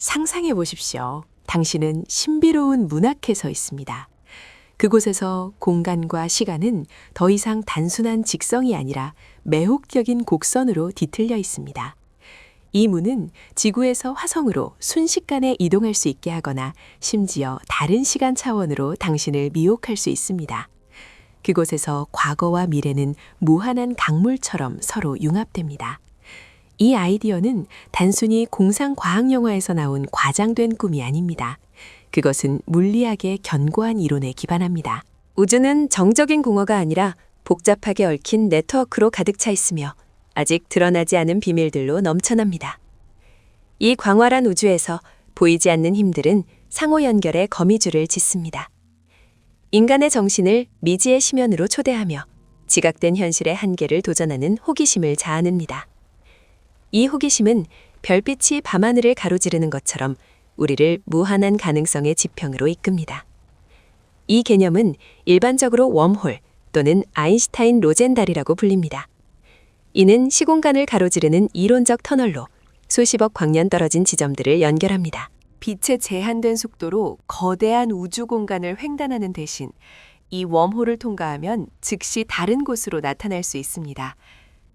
상상해 보십시오. 당신은 신비로운 문학에 서 있습니다. 그곳에서 공간과 시간은 더 이상 단순한 직성이 아니라 매혹적인 곡선으로 뒤틀려 있습니다. 이 문은 지구에서 화성으로 순식간에 이동할 수 있게 하거나 심지어 다른 시간 차원으로 당신을 미혹할 수 있습니다. 그곳에서 과거와 미래는 무한한 강물처럼 서로 융합됩니다. 이 아이디어는 단순히 공상과학영화에서 나온 과장된 꿈이 아닙니다. 그것은 물리학의 견고한 이론에 기반합니다. 우주는 정적인 공허가 아니라 복잡하게 얽힌 네트워크로 가득 차 있으며 아직 드러나지 않은 비밀들로 넘쳐납니다. 이 광활한 우주에서 보이지 않는 힘들은 상호 연결의 거미줄을 짓습니다. 인간의 정신을 미지의 심연으로 초대하며 지각된 현실의 한계를 도전하는 호기심을 자아냅니다. 이 호기심은 별빛이 밤하늘을 가로지르는 것처럼 우리를 무한한 가능성의 지평으로 이끕니다. 이 개념은 일반적으로 웜홀 또는 아인슈타인 로젠달이라고 불립니다. 이는 시공간을 가로지르는 이론적 터널로 수십억 광년 떨어진 지점들을 연결합니다. 빛의 제한된 속도로 거대한 우주 공간을 횡단하는 대신 이 웜홀을 통과하면 즉시 다른 곳으로 나타날 수 있습니다.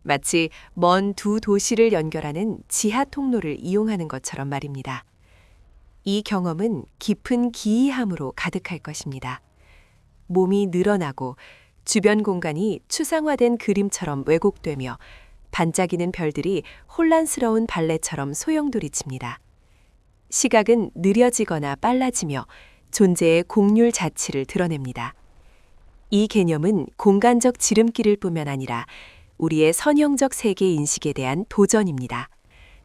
마치 먼 두 도시를 연결하는 지하 통로를 이용하는 것처럼 말입니다. 이 경험은 깊은 기이함으로 가득할 것입니다. 몸이 늘어나고 주변 공간이 추상화된 그림처럼 왜곡되며 반짝이는 별들이 혼란스러운 발레처럼 소용돌이칩니다. 시각은 느려지거나 빨라지며 존재의 곡률 자치를 드러냅니다. 이 개념은 공간적 지름길일 뿐만 아니라 우리의 선형적 세계 인식에 대한 도전입니다.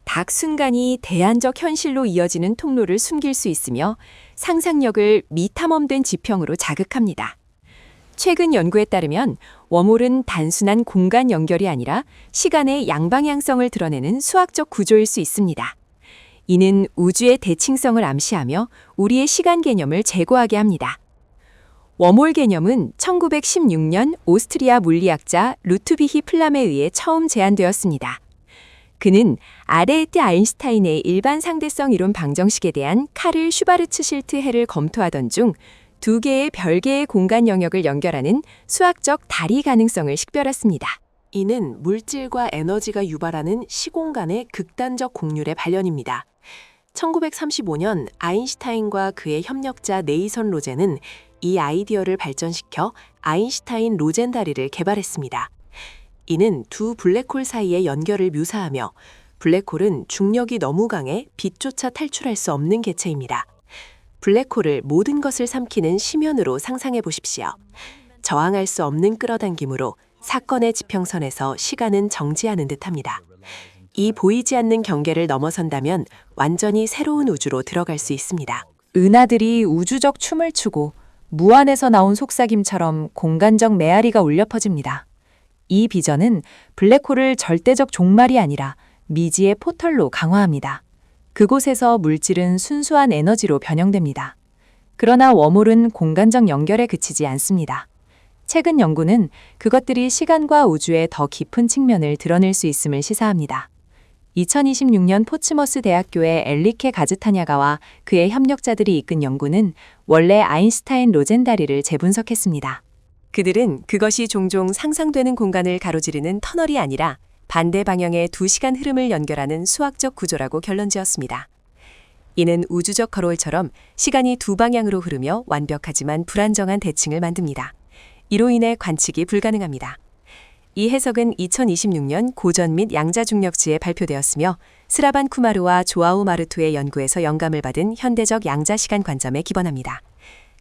닭 순간이 대안적 현실로 이어지는 통로를 숨길 수 있으며 상상력을 미탐험된 지평으로 자극합니다. 최근 연구에 따르면 웜홀은 단순한 공간 연결이 아니라 시간의 양방향성을 드러내는 수학적 구조일 수 있습니다. 이는 우주의 대칭성을 암시하며 우리의 시간 개념을 제고하게 합니다. 웜홀 개념은 1916년 오스트리아 물리학자 루트비히 플람에 의해 처음 제안되었습니다. 그는 아르베르트 아인슈타인의 일반 상대성 이론 방정식에 대한 카를 슈바르츠실트 해를 검토하던 중 두 개의 별개의 공간 영역을 연결하는 수학적 다리 가능성을 식별했습니다. 이는 물질과 에너지가 유발하는 시공간의 극단적 곡률의 발현입니다. 1935년 아인슈타인과 그의 협력자 네이선 로젠은 이 아이디어를 발전시켜 아인슈타인 로젠 다리를 개발했습니다. 이는 두 블랙홀 사이의 연결을 묘사하며 블랙홀은 중력이 너무 강해 빛조차 탈출할 수 없는 개체입니다. 블랙홀을 모든 것을 삼키는 심연으로 상상해 보십시오. 저항할 수 없는 끌어당김으로 사건의 지평선에서 시간은 정지하는 듯합니다. 이 보이지 않는 경계를 넘어선다면 완전히 새로운 우주로 들어갈 수 있습니다. 은하들이 우주적 춤을 추고 무한에서 나온 속삭임처럼 공간적 메아리가 울려 퍼집니다. 이 비전은 블랙홀을 절대적 종말이 아니라 미지의 포털로 강화합니다. 그곳에서 물질은 순수한 에너지로 변형됩니다. 그러나 웜홀은 공간적 연결에 그치지 않습니다. 최근 연구는 그것들이 시간과 우주의 더 깊은 측면을 드러낼 수 있음을 시사합니다. 2026년 포츠머스 대학교의 엘리케 가즈타냐가와 그의 협력자들이 이끈 연구는 원래 아인슈타인 로젠 다리를 재분석했습니다. 그들은 그것이 종종 상상되는 공간을 가로지르는 터널이 아니라 반대 방향의 두 시간 흐름을 연결하는 수학적 구조라고 결론지었습니다. 이는 우주적 거울처럼 시간이 두 방향으로 흐르며 완벽하지만 불안정한 대칭을 만듭니다. 이로 인해 관측이 불가능합니다. 이 해석은 2026년 고전 및 양자 중력지에 발표되었으며 스라반 쿠마르와 조아우 마르투의 연구에서 영감을 받은 현대적 양자 시간 관점에 기반합니다.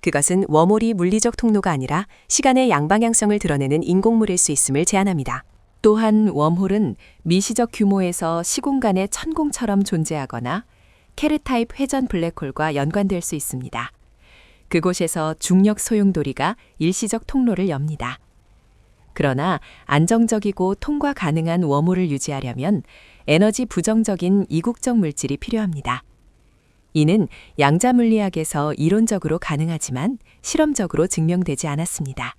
그것은 웜홀이 물리적 통로가 아니라 시간의 양방향성을 드러내는 인공물일 수 있음을 제안합니다. 또한 웜홀은 미시적 규모에서 시공간의 천공처럼 존재하거나 케르 타입 회전 블랙홀과 연관될 수 있습니다. 그곳에서 중력 소용돌이가 일시적 통로를 엽니다. 그러나 안정적이고 통과 가능한 웜홀을 유지하려면 에너지 부정적인 이국적 물질이 필요합니다. 이는 양자 물리학에서 이론적으로 가능하지만 실험적으로 증명되지 않았습니다.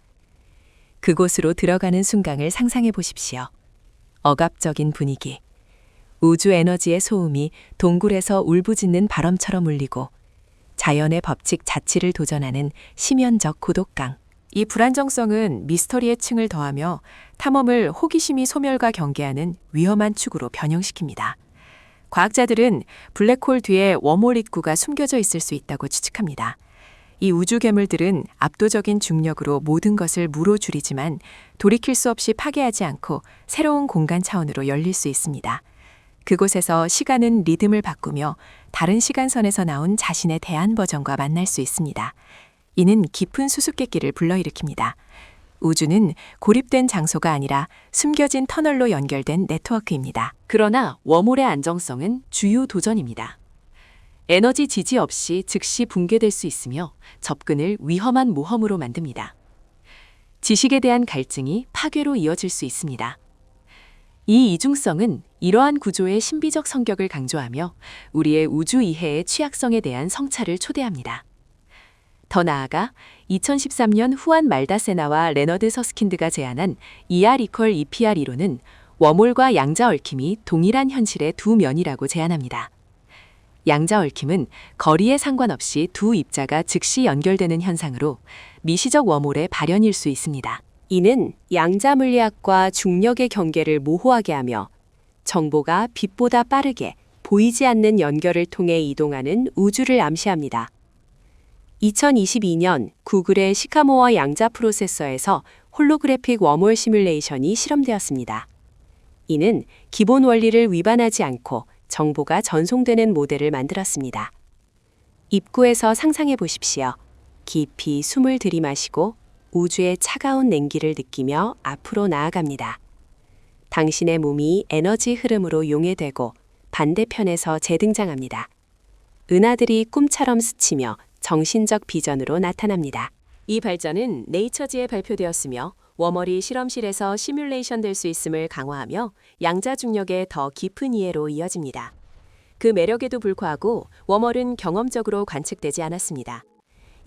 그곳으로 들어가는 순간을 상상해 보십시오. 억압적인 분위기. 우주 에너지의 소음이 동굴에서 울부짖는 바람처럼 울리고 자연의 법칙 자치를 도전하는 심연적 고독감. 이 불안정성은 미스터리의 층을 더하며 탐험을 호기심이 소멸과 경계하는 위험한 축으로 변형시킵니다. 과학자들은 블랙홀 뒤에 웜홀 입구가 숨겨져 있을 수 있다고 추측합니다. 이 우주 괴물들은 압도적인 중력으로 모든 것을 물어줄이지만 돌이킬 수 없이 파괴하지 않고 새로운 공간 차원으로 열릴 수 있습니다. 그곳에서 시간은 리듬을 바꾸며 다른 시간선에서 나온 자신의 대안 버전과 만날 수 있습니다. 이는 깊은 수수께끼를 불러일으킵니다. 우주는 고립된 장소가 아니라 숨겨진 터널로 연결된 네트워크입니다. 그러나 웜홀의 안정성은 주요 도전입니다. 에너지 지지 없이 즉시 붕괴될 수 있으며 접근을 위험한 모험으로 만듭니다. 지식에 대한 갈증이 파괴로 이어질 수 있습니다. 이 이중성은 이러한 구조의 신비적 성격을 강조하며 우리의 우주 이해의 취약성에 대한 성찰을 초대합니다. 더 나아가 2013년 후안 말다세나와 레너드 서스킨드가 제안한 ER=EPR 이론은 웜홀과 양자 얽힘이 동일한 현실의 두 면이라고 제안합니다. 양자 얽힘은 거리에 상관없이 두 입자가 즉시 연결되는 현상으로 미시적 웜홀의 발현일 수 있습니다. 이는 양자 물리학과 중력의 경계를 모호하게 하며 정보가 빛보다 빠르게 보이지 않는 연결을 통해 이동하는 우주를 암시합니다. 2022년 구글의 시카모어 양자 프로세서에서 홀로그래픽 웜홀 시뮬레이션이 실험되었습니다. 이는 기본 원리를 위반하지 않고 정보가 전송되는 모델을 만들었습니다. 입구에서 상상해 보십시오. 깊이 숨을 들이마시고 우주의 차가운 냉기를 느끼며 앞으로 나아갑니다. 당신의 몸이 에너지 흐름으로 용해되고 반대편에서 재등장합니다. 은하들이 꿈처럼 스치며 정신적 비전으로 나타납니다. 이 발전은 네이처지에 발표되었으며 웜홀이 실험실에서 시뮬레이션 될 수 있음을 강화하며 양자 중력의 더 깊은 이해로 이어집니다. 그 매력에도 불구하고 웜홀은 경험적으로 관측되지 않았습니다.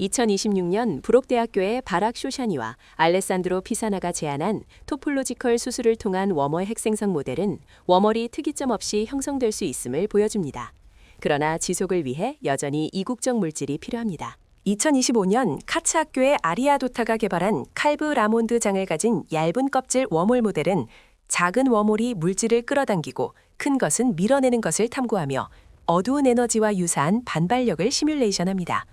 2026년 브록대학교의 바락 쇼샤니와 알레산드로 피사나가 제안한 토폴로지컬 수술을 통한 웜홀 핵생성 모델은 웜홀이 특이점 없이 형성될 수 있음을 보여줍니다. 그러나 지속을 위해 여전히 이국적 물질이 필요합니다. 2025년 카츠 학교의 아리아도타가 개발한 칼브 라몬드 장을 가진 얇은 껍질 웜홀 모델은 작은 웜홀이 물질을 끌어당기고 큰 것은 밀어내는 것을 탐구하며 어두운 에너지와 유사한 반발력을 시뮬레이션합니다.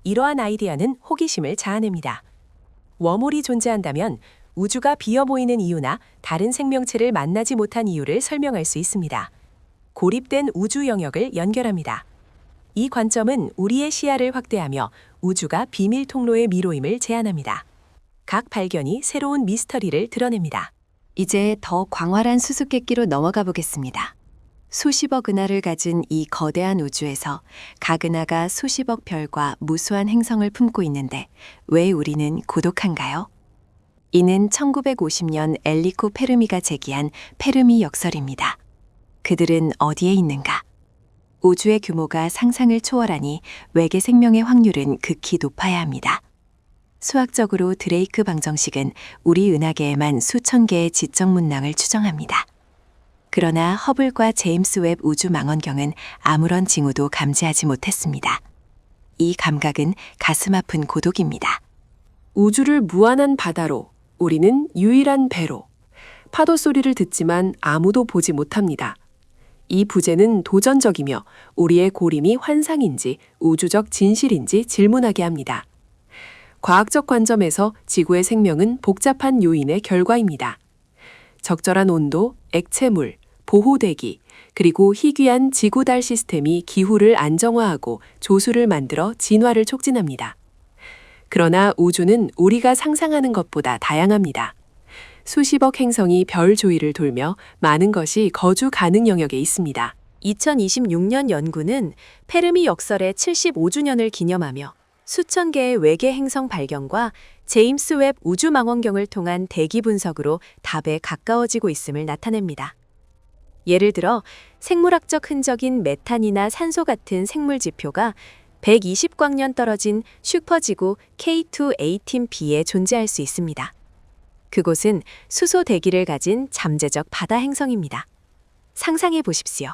이러한 아이디어는 호기심을 자아냅니다. 웜홀이 존재한다면 우주가 비어 보이는 이유나 다른 생명체를 만나지 못한 이유를 설명할 수 있습니다. 고립된 우주 영역을 연결합니다. 이 관점은 우리의 시야를 확대하며 우주가 비밀 통로의 미로임을 제안합니다. 각 발견이 새로운 미스터리를 드러냅니다. 이제 더 광활한 수수께끼로 넘어가 보겠습니다. 수십억 은하를 가진 이 거대한 우주에서 각 은하가 수십억 별과 무수한 행성을 품고 있는데 왜 우리는 고독한가요? 이는 1950년 엘리코 페르미가 제기한 페르미 역설입니다. 그들은 어디에 있는가? 우주의 규모가 상상을 초월하니 외계 생명의 확률은 극히 높아야 합니다. 수학적으로 드레이크 방정식은 우리 은하계에만 수천 개의 지적 문항을 추정합니다. 그러나 허블과 제임스 웹 우주 망원경은 아무런 징후도 감지하지 못했습니다. 이 감각은 가슴 아픈 고독입니다. 우주를 무한한 바다로, 우리는 유일한 배로. 파도 소리를 듣지만 아무도 보지 못합니다. 이 부재는 도전적이며 우리의 고림이 환상인지 우주적 진실인지 질문하게 합니다. 과학적 관점에서 지구의 생명은 복잡한 요인의 결과입니다. 적절한 온도, 액체물, 보호대기, 그리고 희귀한 지구달 시스템이 기후를 안정화하고 조수를 만들어 진화를 촉진합니다. 그러나 우주는 우리가 상상하는 것보다 다양합니다. 수십억 행성이 별 조이를 돌며 많은 것이 거주 가능 영역에 있습니다. 2026년 연구는 페르미 역설의 75주년을 기념하며 수천 개의 외계 행성 발견과 제임스 웹 우주망원경을 통한 대기 분석으로 답에 가까워지고 있음을 나타냅니다. 예를 들어 생물학적 흔적인 메탄이나 산소 같은 생물 지표가 120광년 떨어진 슈퍼지구 K218b에 존재할 수 있습니다. 그곳은 수소 대기를 가진 잠재적 바다 행성입니다. 상상해 보십시오.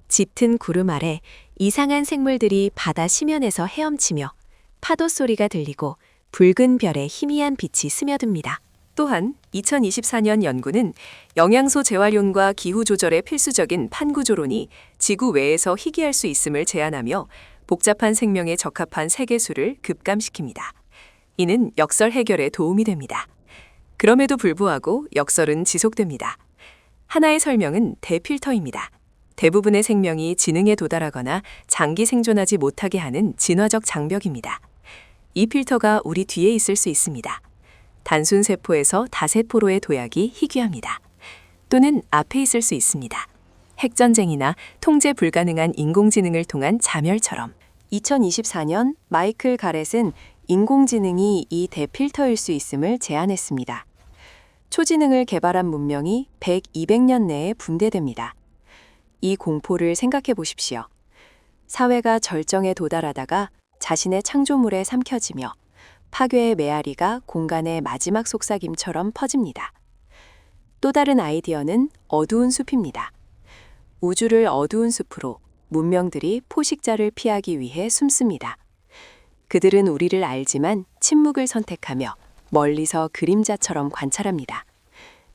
짙은 구름 아래 이상한 생물들이 바다 심연에서 헤엄치며 파도 소리가 들리고 붉은 별에 희미한 빛이 스며듭니다. 또한 2024년 연구는 영양소 재활용과 기후 조절에 필수적인 판구조론이 지구 외에서 희귀할 수 있음을 제안하며 복잡한 생명에 적합한 세계수를 급감시킵니다. 이는 역설 해결에 도움이 됩니다. 그럼에도 불구하고 역설은 지속됩니다. 하나의 설명은 대필터입니다. 대부분의 생명이 지능에 도달하거나 장기 생존하지 못하게 하는 진화적 장벽입니다. 이 필터가 우리 뒤에 있을 수 있습니다. 단순 세포에서 다세포로의 도약이 희귀합니다. 또는 앞에 있을 수 있습니다. 핵전쟁이나 통제 불가능한 인공지능을 통한 자멸처럼. 2024년 마이클 가렛은 인공지능이 이 대필터일 수 있음을 제안했습니다. 초지능을 개발한 문명이 100, 200년 내에 분대됩니다. 이 공포를 생각해 보십시오. 사회가 절정에 도달하다가 자신의 창조물에 삼켜지며 파괴의 메아리가 공간의 마지막 속삭임처럼 퍼집니다. 또 다른 아이디어는 어두운 숲입니다. 우주를 어두운 숲으로 문명들이 포식자를 피하기 위해 숨습니다. 그들은 우리를 알지만 침묵을 선택하며 멀리서 그림자처럼 관찰합니다.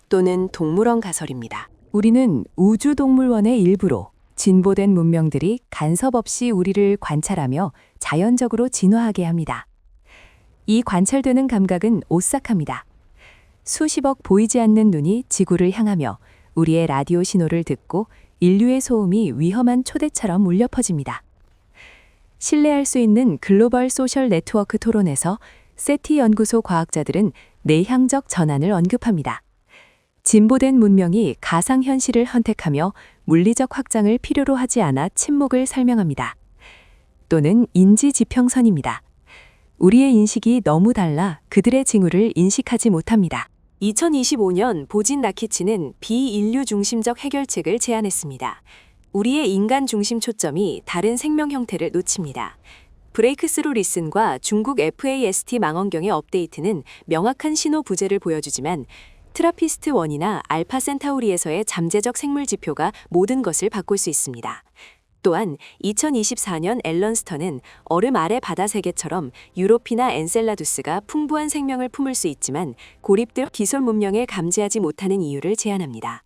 또는 동물원 가설입니다. 우리는 우주동물원의 일부로 진보된 문명들이 간섭 없이 우리를 관찰하며 자연적으로 진화하게 합니다. 이 관찰되는 감각은 오싹합니다. 수십억 보이지 않는 눈이 지구를 향하며 우리의 라디오 신호를 듣고 인류의 소음이 위험한 초대처럼 울려 퍼집니다. 신뢰할 수 있는 글로벌 소셜 네트워크 토론에서 세티 연구소 과학자들은 내향적 전환을 언급합니다. 진보된 문명이 가상현실을 선택하며 물리적 확장을 필요로 하지 않아 침묵을 설명합니다. 또는 인지지평선입니다. 우리의 인식이 너무 달라 그들의 징후를 인식하지 못합니다. 2025년 보진 나키치는 비인류 중심적 해결책을 제안했습니다. 우리의 인간 중심 초점이 다른 생명 형태를 놓칩니다. 브레이크스루 리슨과 중국 FAST 망원경의 업데이트는 명확한 신호 부재를 보여주지만 트라피스트-1이나 알파 센타우리에서의 잠재적 생물 지표가 모든 것을 바꿀 수 있습니다. 또한 2024년 앨런스턴은 얼음 아래 바다 세계처럼 유로피나 엔셀라두스가 풍부한 생명을 품을 수 있지만 고립된 기술 문명을 감지하지 못하는 이유를 제안합니다.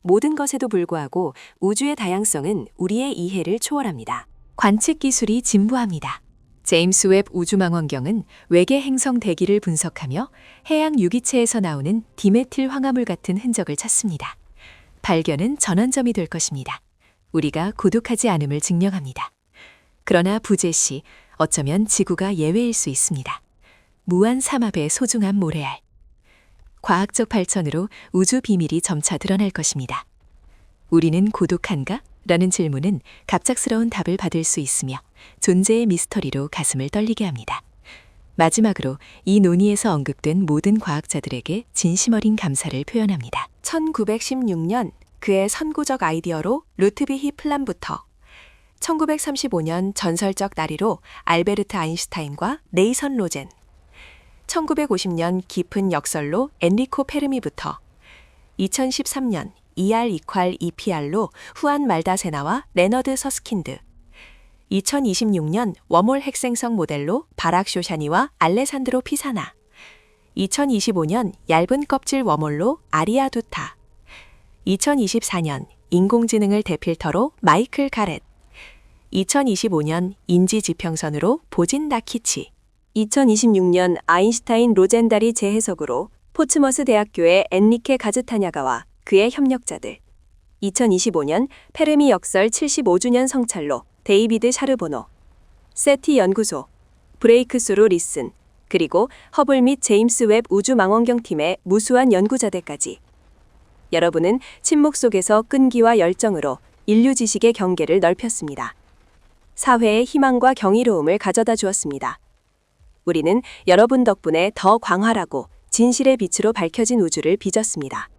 모든 것에도 불구하고 우주의 다양성은 우리의 이해를 초월합니다. 관측 기술이 진보합니다. 제임스 웹 우주망원경은 외계 행성 대기를 분석하며 해양 유기체에서 나오는 디메틸 황화물 같은 흔적을 찾습니다. 발견은 전환점이 될 것입니다. 우리가 고독하지 않음을 증명합니다. 그러나 부재 시 어쩌면 지구가 예외일 수 있습니다. 무한 삼합의 소중한 모래알. 과학적 발전으로 우주 비밀이 점차 드러날 것입니다. 우리는 고독한가? 라는 질문은 갑작스러운 답을 받을 수 있으며 존재의 미스터리로 가슴을 떨리게 합니다. 마지막으로 이 논의에서 언급된 모든 과학자들에게 진심 어린 감사를 표현합니다. 1916년 그의 선구적 아이디어로 루트비히 플란부터 1935년 전설적 나리로 알베르트 아인슈타인과 네이선 로젠 1950년 깊은 역설로 엔리코 페르미부터 2013년 ER=EPR로 후안 말다세나와 레너드 서스킨드 2026년 웜홀 핵생성 모델로 바락 쇼샤니와 알레산드로 피사나 2025년 얇은 껍질 웜홀로 아리아 두타 2024년 인공지능을 대필터로 마이클 가렛 2025년 인지지평선으로 보진 나키치 2026년 아인슈타인 로젠다리 재해석으로 포츠머스 대학교의 엔리케 가즈타냐가와 그의 협력자들 2025년 페르미 역설 75주년 성찰로 데이비드 샤르보노 세티 연구소 브레이크스루 리슨 그리고 허블 및 제임스 웹 우주망원경팀의 무수한 연구자들까지 여러분은 침묵 속에서 끈기와 열정으로 인류 지식의 경계를 넓혔습니다. 사회에 희망과 경이로움을 가져다 주었습니다. 우리는 여러분 덕분에 더 광활하고 진실의 빛으로 밝혀진 우주를 빚었습니다.